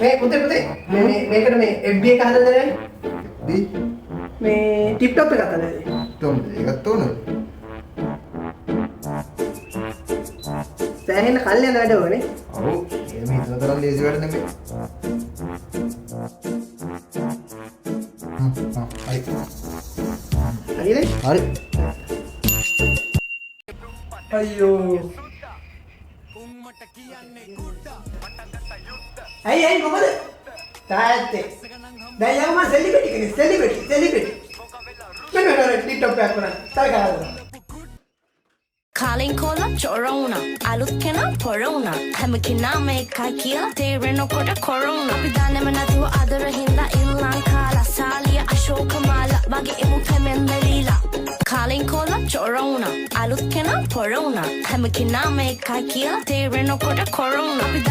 මේ පුතේ මේකට මේ FB එක හදන්න නෑ. මේ TikTok එක හදන්න. ඒකත් ඕනද? සෑහෙන කල් යන වැඩ ඕනේ. ඔව්. මේ හිතන තරම් ලේසි වැඩ නෙමෙයි. හරිද? හරි. අයියෝ. ඇයි මොකද? තාත්තේ. දැන් යම සෙලිබ්‍රිටි කෙනෙක් සෙලිබ්‍රිටි. මෙන්න TikTok එකක් කරා. තරකලා. Calling call up Corona අලුත් කෙනා පොරෝනා හැම කෙනාම එකයි කියලා තේරෙනකොට කොරෝනා අපි දන්නේම නැතුව අදර හින්දා ඉල්ලං කාලා සාලිය අශෝකමාලා වගේ එමු පැමෙන්දලීලා Calling call up Corona අලුත් කෙනා පොරෝනා හැම කෙනාම එකයි කියලා තේරෙනකොට කොරෝනා අපි